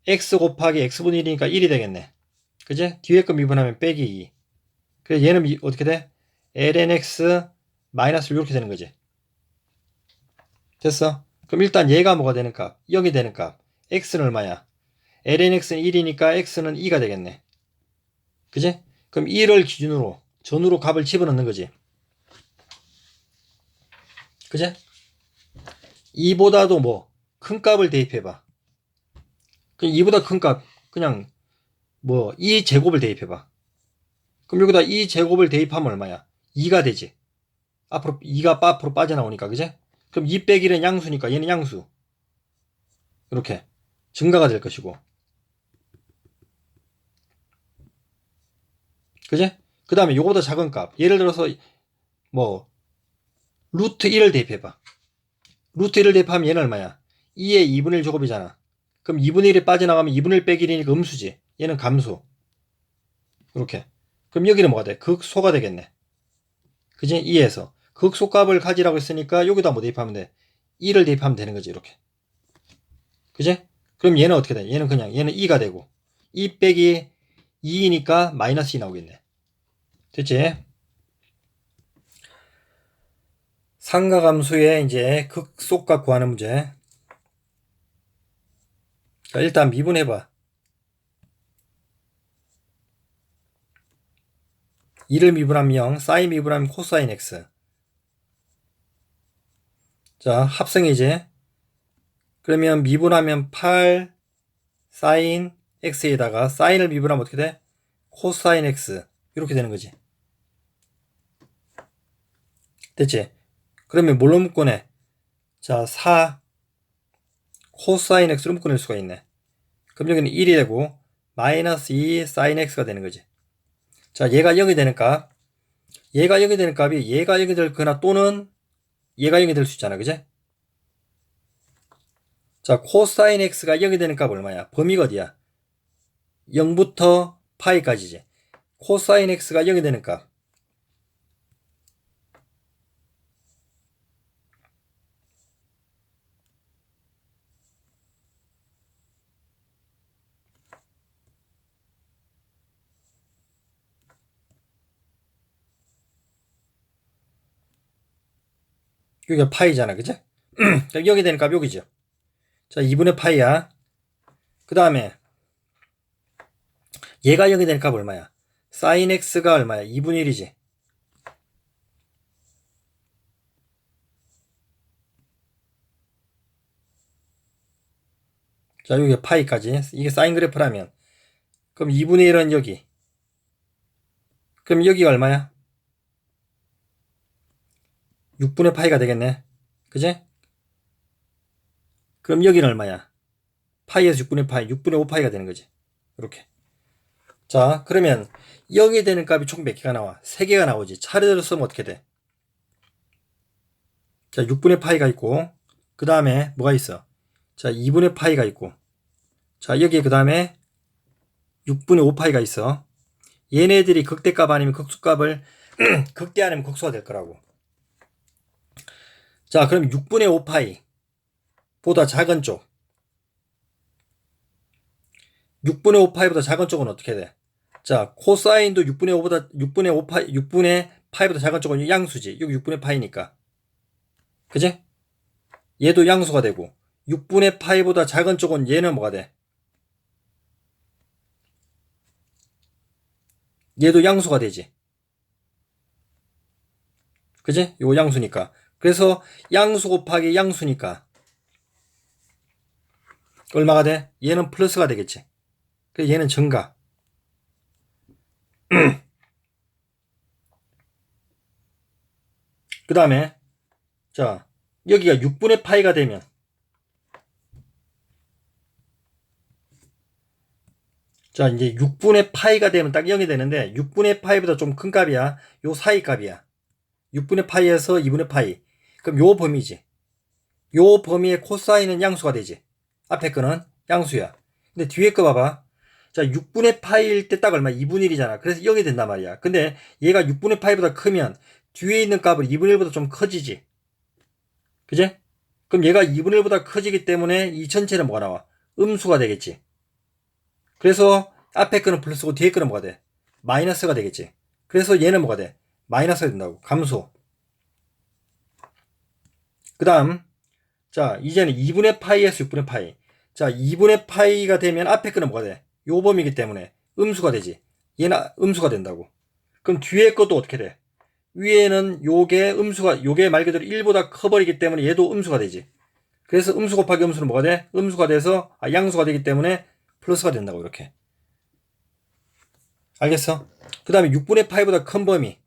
x 곱하기 x분의 1이니까 1이 되겠네. 그지? 뒤에 거 미분하면 빼기 2. 그래서 얘는 어떻게 돼? ln x 마이너스 이렇게 되는 거지. 됐어? 그럼 일단 얘가 뭐가 되는 값? 0이 되는 값. x는 얼마야? ln x는 1이니까 x는 2가 되겠네. 그지? 그럼 1을 기준으로 전후로 값을 집어넣는 거지. 그지? 2보다도 뭐 큰 값을 대입해봐. 그럼 2보다 큰 값 그냥 뭐 2제곱을 대입해봐. 그럼 여기다 2제곱을 대입하면 얼마야? 2가 되지. 앞으로 2가 앞으로 빠져나오니까 그지? 그럼 2 빼기 1은 양수니까 얘는 양수. 이렇게 증가가 될 것이고. 그지? 그 다음에 요거보다 작은 값. 예를 들어서 뭐 루트 1을 대입해봐. 루트 1을 대입하면 얘는 얼마야? 2의 2분의 1 제곱이잖아. 그럼 2분의 1이 빠져나가면 2분의 1 빼기 1이니까 음수지. 얘는 감소. 이렇게. 그럼 여기는 뭐가 돼? 극소가 되겠네. 그지? 2에서 극소값을 가지라고 했으니까 여기다 뭐 대입하면 돼? 2를 대입하면 되는 거지. 이렇게. 그지? 그럼 얘는 어떻게 돼? 얘는 그냥 얘는 2가 되고 2 빼기 2이니까 마이너스 2 나오겠네. 됐지? 상가감수의 이제 극소값 구하는 문제. 자, 일단 미분해봐. 2를 미분하면 0, 사인 미분하면 코사인 x. 자, 합성이지. 그러면 미분하면 8 사인 x에다가 사인을 미분하면 어떻게 돼? 코사인 x. 이렇게 되는 거지. 됐지? 그러면 뭘로 묶어내? 자, 4 코사인 x로 묶어낼 수가 있네. 그럼 여기는 1이 되고 마이너스 2 사인 x가 되는 거지. 자, 얘가 0이 되는 값. 얘가 0이 되는 값이 얘가 0이 될 거나 또는 얘가 0이 될 수 있잖아. 그제? 자, 코사인 x가 0이 되는 값 얼마야? 범위가 어디야? 0부터 파이까지지. 코사인 x가 0이 되는 값. 여기가 파이잖아. 그제? 0이 되는 값 여기죠. 자, 2분의 파이야. 그 다음에 얘가 0이 되는 값 얼마야? 사인 x가 얼마야? 2분의 1이지. 자, 여기 파이까지. 이게 사인 그래프라면. 그럼 2분의 1은 여기. 그럼 여기가 얼마야? 6분의 파이가 되겠네. 그지? 그럼 여기는 얼마야? 파이에서 6분의 파이, 6분의 5파이가 되는 거지. 이렇게. 자, 그러면 0이 되는 값이 총 몇 개가 나와? 3개가 나오지. 차례대로 쓰면 어떻게 돼? 자, 6분의 파이가 있고, 그 다음에 뭐가 있어? 자, 2분의 파이가 있고, 자, 여기에 그 다음에 6분의 5파이가 있어. 얘네들이 극대값 아니면 극소값을 극대 아니면 극소가 될 거라고. 자, 그럼 6분의 5파이 보다 작은 쪽. 6분의 5파이보다 작은 쪽은 어떻게 돼? 자, 코사인도 6분의 파이보다 작은 쪽은 양수지. 여기 6분의 파이니까. 그지? 얘도 양수가 되고 6분의 파이보다 작은 쪽은 얘는 뭐가 돼? 얘도 양수가 되지. 그지? 요거 양수니까. 그래서 양수 곱하기 양수니까 얼마가 돼? 얘는 플러스가 되겠지. 그래서 얘는 증가. 그 다음에 자, 여기가 6분의 파이가 되면 자, 이제 6분의 파이가 되면 딱 0이 되는데 6분의 파이보다 좀 큰 값이야. 요 사이 값이야. 6분의 파이에서 2분의 파이. 그럼 요 범위지. 요 범위의 코사인은 양수가 되지. 앞에 거는 양수야. 근데 뒤에 거 봐봐. 자, 6분의 파이일 때 딱 얼마? 2분의 1이잖아. 그래서 0이 된단 말이야. 근데 얘가 6분의 파이보다 크면 뒤에 있는 값은 2분의 1보다 좀 커지지. 그지? 그럼 얘가 2분의 1보다 커지기 때문에 이 전체는 뭐가 나와? 음수가 되겠지. 그래서 앞에 거는 플러스고 뒤에 거는 뭐가 돼? 마이너스가 되겠지. 그래서 얘는 뭐가 돼? 마이너스가 된다고. 감소. 그 다음, 자, 이제는 2분의 파이에서 6분의 파이. 자, 2분의 파이가 되면 앞에 거는 뭐가 돼? 요 범위이기 때문에 음수가 되지. 얘는 음수가 된다고. 그럼 뒤에 것도 어떻게 돼? 위에는 요게 말 그대로 1보다 커버리기 때문에 얘도 음수가 되지. 그래서 음수 곱하기 음수는 뭐가 돼? 음수가 돼서 양수가 되기 때문에 플러스가 된다고. 이렇게. 알겠어? 그 다음에 6분의 파이보다 큰 범위.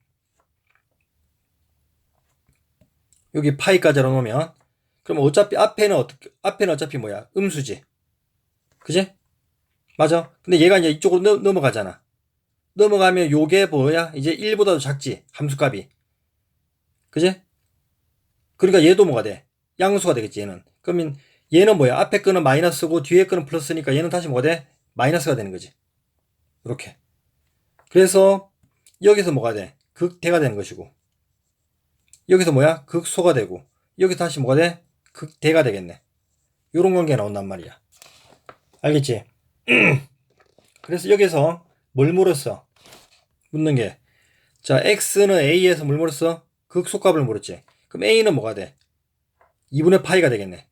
여기 파이까지 놓으면 그럼 어차피 앞에는 어차피 뭐야? 음수지. 그지? 맞아. 근데 얘가 이제 이쪽으로 넘어가잖아. 넘어가면 요게 뭐야? 이제 1보다도 작지. 함수값이. 그지? 그러니까 얘도 뭐가 돼? 양수가 되겠지, 얘는. 그러면 얘는 뭐야? 앞에 거는 마이너스고 뒤에 거는 플러스니까 얘는 다시 뭐가 돼? 마이너스가 되는 거지. 이렇게. 그래서 여기서 뭐가 돼? 극대가 되는 것이고, 여기서 뭐야? 극소가 되고, 여기서 다시 뭐가 돼? 극대가 되겠네. 요런 관계가 나온단 말이야. 알겠지? 그래서 여기서 뭘 물었어? 묻는 게, 자, x는 a에서 뭘 물었어? 극소값을 물었지. 그럼 a는 뭐가 돼? 2분의 파이가 되겠네.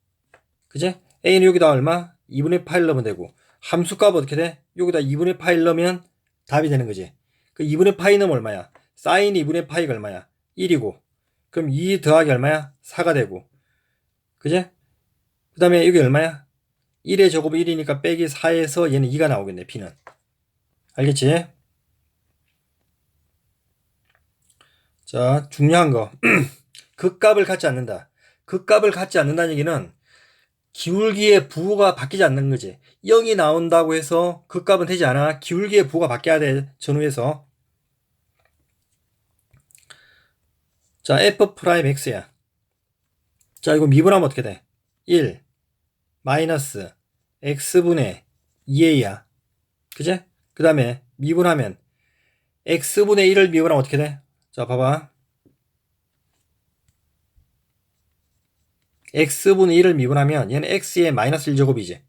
그지? a는 여기다 얼마? 2분의 파이를 넣으면 되고, 함수값 어떻게 돼? 여기다 2분의 파이를 넣으면 답이 되는 거지. 그 2분의 파이 넣으면 얼마야? 사인 2분의 파이가 얼마야? 1이고, 그럼 2 더하기 얼마야? 4가 되고, 그지? 그 다음에 여기 얼마야? 1의 제곱이 1이니까 빼기 4에서 얘는 2가 나오겠네, b는. 알겠지? 자, 중요한 거. 극값을 갖지 않는다. 극값을 갖지 않는다는 얘기는 기울기의 부호가 바뀌지 않는 거지. 0이 나온다고 해서 극값은 되지 않아. 기울기의 부호가 바뀌어야 돼, 전후에서. 자, f'x야. 자, 이거 미분하면 어떻게 돼? 1 마이너스 x분의 2a야. 그제? 그 다음에 미분하면 x분의 1을 미분하면 어떻게 돼? 자, 봐봐. x분의 1을 미분하면 얘는 x의 마이너스 1제곱이지.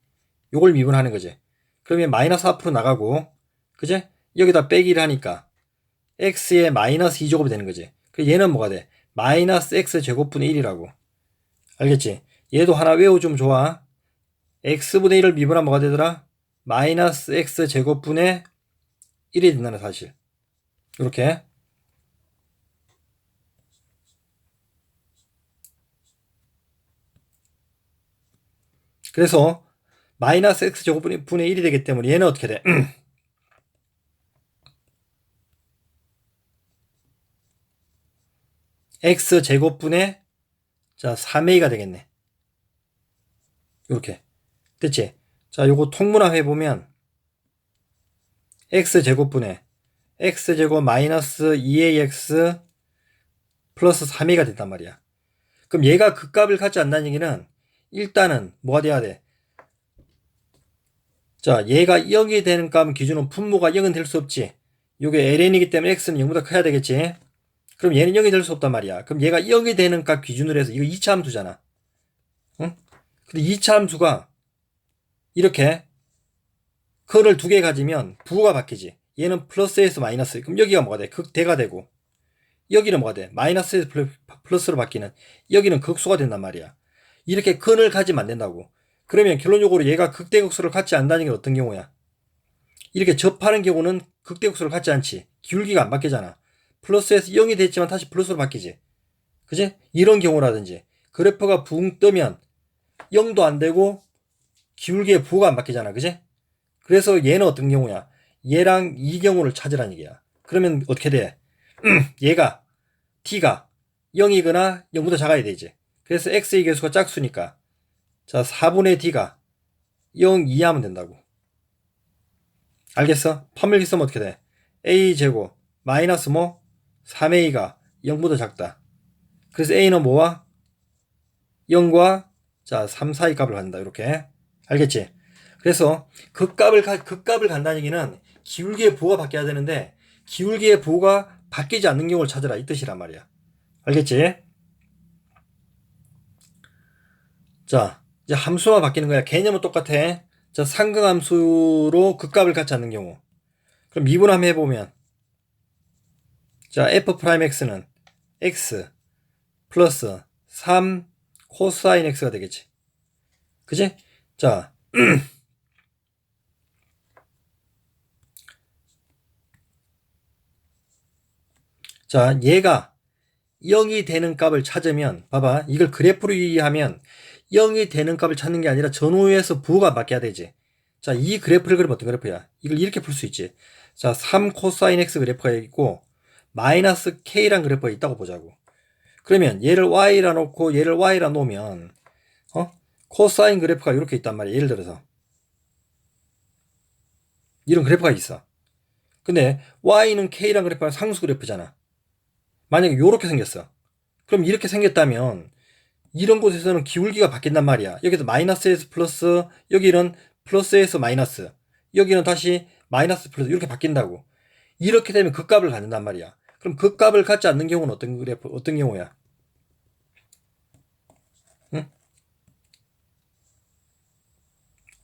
요걸 미분하는 거지. 그러면 마이너스 앞으로 나가고, 그제? 여기다 빼기를 하니까 x의 마이너스 2제곱이 되는 거지. 그래서 얘는 뭐가 돼? 마이너스 x제곱분의 1이라고. 알겠지? 얘도 하나 외워주면 좋아. x분의 1을 미분하면 뭐가 되더라? 마이너스 x제곱분의 1이 된다는 사실. 이렇게. 그래서 마이너스 x제곱분의 1이 되기 때문에 얘는 어떻게 돼? x제곱분의 자 3a가 되겠네. 이렇게 됐지? 자, 요거 통문합 해보면 x제곱분의 x제곱 마이너스 2ax 플러스 3a가 된단 말이야. 그럼 얘가 극값을 갖지 않는다는 얘기는 일단은 뭐가 돼야 돼? 자, 얘가 0이 되는 값 기준은 분모가 0은 될 수 없지. 요게 ln이기 때문에 x는 0보다 커야 되겠지. 그럼 얘는 0이 될 수 없단 말이야. 그럼 얘가 0이 되는 값 기준으로 해서 이거 2차 함수잖아. 응? 근데 2차 함수가 이렇게 근을 두 개 가지면 부호가 바뀌지. 얘는 플러스에서 마이너스. 그럼 여기가 뭐가 돼? 극대가 되고, 여기는 뭐가 돼? 마이너스에서 플러스로 바뀌는, 여기는 극소가 된단 말이야. 이렇게 근을 가지면 안 된다고. 그러면 결론적으로 얘가 극대극소를 갖지 않는다는 게 어떤 경우야? 이렇게 접하는 경우는 극대극소를 갖지 않지. 기울기가 안 바뀌잖아. 플러스에서 0이 됐지만 다시 플러스로 바뀌지. 그지? 이런 경우라든지 그래프가 붕 뜨면 0도 안 되고 기울기의 부호가 안 바뀌잖아. 그지? 그래서 얘는 어떤 경우야? 얘랑 이 경우를 찾으라는 얘기야. 그러면 어떻게 돼? 얘가 t가 0이거나 0보다 작아야 되지. 그래서 x의 개수가 짝수니까 자 4분의 d가 0 이하면 된다고. 알겠어? 판별기 쓰면 어떻게 돼? a제곱 마이너스 뭐? 3a가 0보다 작다. 그래서 a는 뭐와? 0과 자 3 사이 값을 갖는다. 이렇게. 알겠지? 그래서 극값을 간다는 얘기는 기울기의 부호가 바뀌어야 되는데 기울기의 부호가 바뀌지 않는 경우를 찾으라 이 뜻이란 말이야. 알겠지? 자, 이제 함수가 바뀌는 거야. 개념은 똑같아. 자, 상극함수로 극값을 갖지 않는 경우. 그럼 미분함 해보면 자, f'x는 x 플러스 3 코사인 x가 되겠지. 그지? 자, 자, 얘가 0이 되는 값을 찾으면, 봐봐. 이걸 그래프로 이해하면 0이 되는 값을 찾는 게 아니라 전후에서 부호가 바뀌어야 되지. 자, 이 그래프를 그리면 어떤 그래프야? 이걸 이렇게 풀 수 있지. 자, 3 코사인 x 그래프가 있고, 마이너스 k란 그래프가 있다고 보자고. 그러면 얘를 y라 놓고 얘를 y라 놓으면, 코사인 그래프가 이렇게 있단 말이야. 예를 들어서. 이런 그래프가 있어. 근데 y는 k란 그래프가 상수 그래프잖아. 만약에 이렇게 생겼어. 그럼 이렇게 생겼다면 이런 곳에서는 기울기가 바뀐단 말이야. 여기서 마이너스에서 플러스, 여기는 플러스에서 마이너스, 여기는 다시 마이너스 플러스 이렇게 바뀐다고. 이렇게 되면 그 값을 갖는단 말이야. 그럼 그 값을 갖지 않는 경우는 어떤 그래프, 어떤 경우야? 응?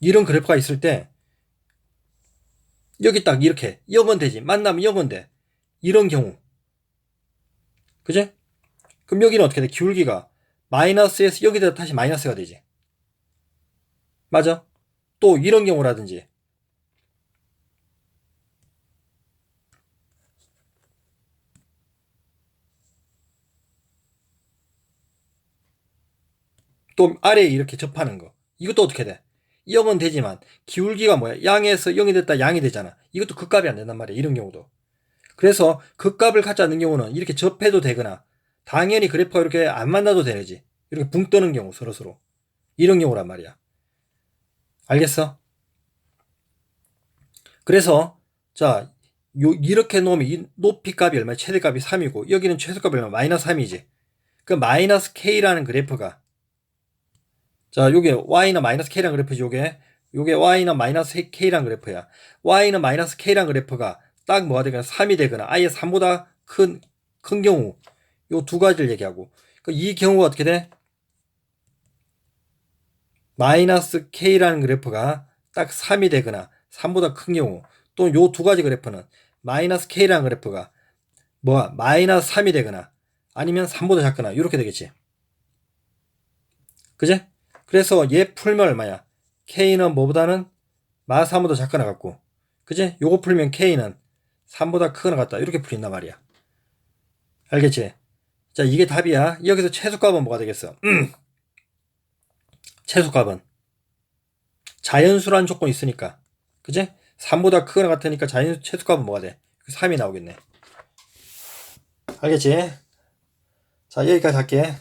이런 그래프가 있을 때 여기 딱 이렇게 0은 되지. 만나면 0은 돼. 이런 경우. 그지? 그럼 여기는 어떻게 돼? 기울기가 마이너스에서 여기다 다시 마이너스가 되지. 맞아? 또 이런 경우라든지 또 아래에 이렇게 접하는 거. 이것도 어떻게 돼? 0은 되지만 기울기가 뭐야? 양에서 0이 됐다 양이 되잖아. 이것도 극값이 안 된단 말이야. 이런 경우도. 그래서 극값을 갖지 않는 경우는 이렇게 접해도 되거나 당연히 그래프가 이렇게 안 만나도 되지. 이렇게 붕 뜨는 경우 서로서로. 이런 경우란 말이야. 알겠어? 그래서 자 이렇게 놓으면 이 높이 값이 얼마야? 최대값이 3이고 여기는 최소값이 얼마? 마이너스 3이지. 그 마이너스 K라는 그래프가 자 요게 Y는 마이너스 K라는 그래프지. 요게 Y는 마이너스 K라는 그래프야. Y는 마이너스 K라는 그래프가 딱 뭐가 되거나 3이 되거나 아예 3보다 큰 경우 요 두 가지를 얘기하고 이 경우가 어떻게 돼? 마이너스 K라는 그래프가 딱 3이 되거나 3보다 큰 경우 또는 요 두 가지 그래프는 마이너스 K라는 그래프가 뭐야 마이너스 3이 되거나 아니면 3보다 작거나 이렇게 되겠지. 그제? 그래서 얘 풀면 얼마야? K는 뭐보다는 마이너스 3보다 작거나 같고 그제? 요거 풀면 K는 3보다 크거나 같다 이렇게 풀린단 말이야. 알겠지? 자 이게 답이야. 여기서 최소값은 뭐가 되겠어? 최소값은 자연수라는 조건이 있으니까 그제? 3보다 크거나 같으니까 최소값은 뭐가 돼? 3이 나오겠네. 알겠지? 자 여기까지 할게.